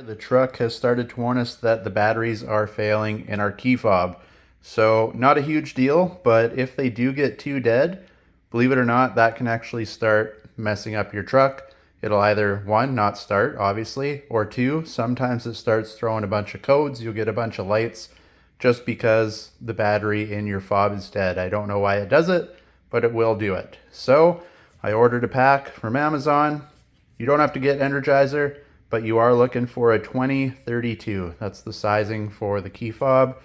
the truck has started to warn us that the batteries are failing in our key fob. So not a huge deal, but if they do get too dead, believe it or not, that can actually start messing up your truck. It'll either, one, not start, obviously, or two, sometimes it starts throwing a bunch of codes. You'll get a bunch of lights just because the battery in your fob is dead. I don't know why it does it, but it will do it. So I ordered a pack from Amazon. You don't have to get Energizer, but you are looking for a 2032. That's the sizing for the key fob.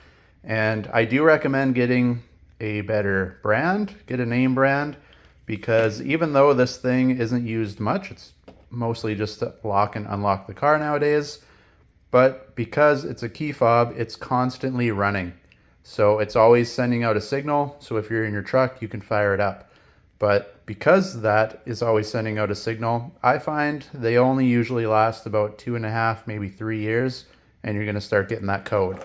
And I do recommend getting a better brand, get a name brand, because even though this thing isn't used much, it's mostly just to lock and unlock the car nowadays, but because it's a key fob, it's constantly running. So it's always sending out a signal. So if you're in your truck, you can fire it up. But because that is always sending out a signal, I find they only usually last about 2.5, maybe 3 years, and you're gonna start getting that code.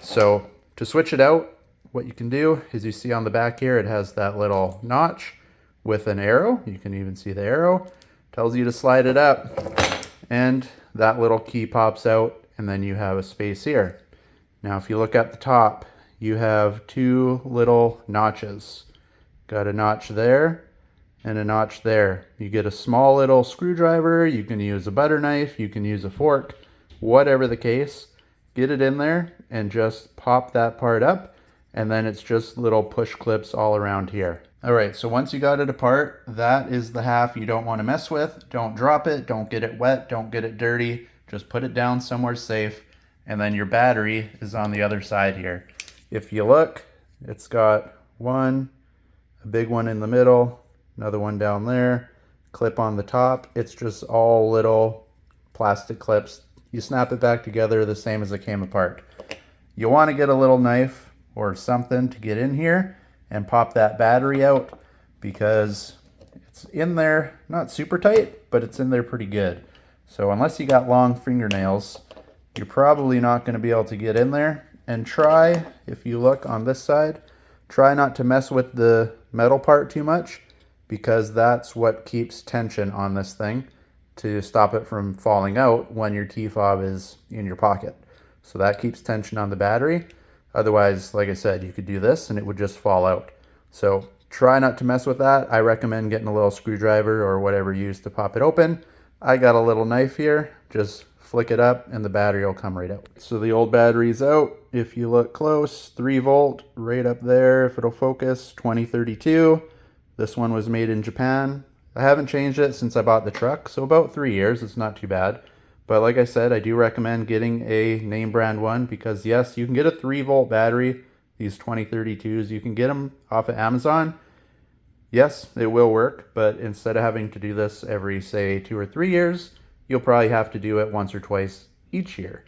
So to switch it out, what you can do is you see on the back here, it has that little notch with an arrow. You can even see the arrow. Tells you to slide it up, and that little key pops out, and then you have a space here. Now, if you look at the top, you have two little notches. Got a notch there and a notch there. You get a small little screwdriver. You can use a butter knife. You can use a fork, whatever the case. Get it in there and just pop that part up, and then it's just little push clips all around here. All right, so once you got it apart, that is the half you don't want to mess with. Don't drop it, don't get it wet, don't get it dirty. Just put it down somewhere safe, and then your battery is on the other side here. If you look, it's got a big one in the middle, another one down there, clip on the top. It's just all little plastic clips. You snap it back together the same as it came apart. You want to get a little knife or something to get in here and pop that battery out, because it's in there, not super tight, but it's in there pretty good. So unless you got long fingernails, you're probably not going to be able to get in there. And try, if you look on this side, try not to mess with the metal part too much, because that's what keeps tension on this thing to stop it from falling out when your key fob is in your pocket. So that keeps tension on the battery. Otherwise, like I said, you could do this and it would just fall out. So try not to mess with that. I recommend getting a little screwdriver or whatever you use to pop it open. I got a little knife here, just flick it up and the battery will come right out. So the old battery's out. If you look close, 3 volt right up there, if it'll focus, 2032. This one was made in Japan. I haven't changed it since I bought the truck, so about 3 years. It's not too bad. But like I said, I do recommend getting a name brand one, because yes, you can get a 3 volt battery, these 2032s, you can get them off of Amazon. Yes, it will work, but instead of having to do this every, say, 2 or 3 years, you'll probably have to do it once or twice each year.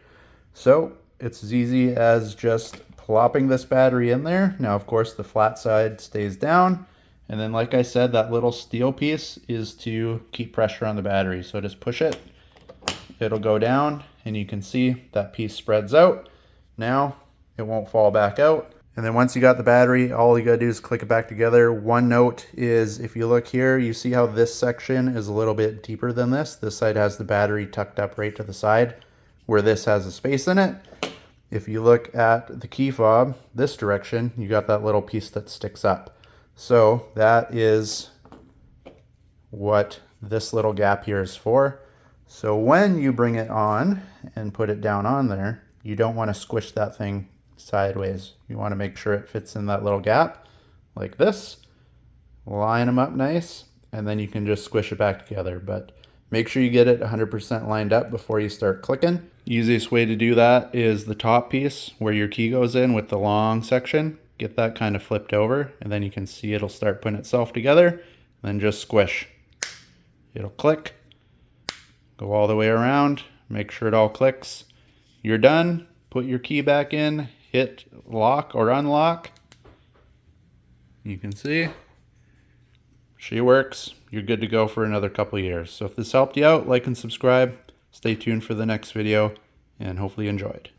So it's as easy as just plopping this battery in there. Now, of course, the flat side stays down. And then, like I said, that little steel piece is to keep pressure on the battery. So just push it. It'll go down, and you can see that piece spreads out. Now it won't fall back out. And then once you got the battery, all you gotta do is click it back together. One note is, if you look here, you see how this section is a little bit deeper than this. This side has the battery tucked up right to the side, where this has a space in it. If you look at the key fob, this direction, you got that little piece that sticks up. So that is what this little gap here is for. So when you bring it on and put it down on there, you don't want to squish that thing sideways. You want to make sure it fits in that little gap like this. Line them up nice, and then you can just squish it back together. But make sure you get it 100% lined up before you start clicking. Easiest way to do that is the top piece where your key goes in with the long section. Get that kind of flipped over, and then you can see it'll start putting itself together. And then just squish. It'll click. Go all the way around, make sure it all clicks. You're done. Put your key back in, hit lock or unlock. You can see she works. You're good to go for another couple years. So if this helped you out, like and subscribe. Stay tuned for the next video, and hopefully you enjoyed.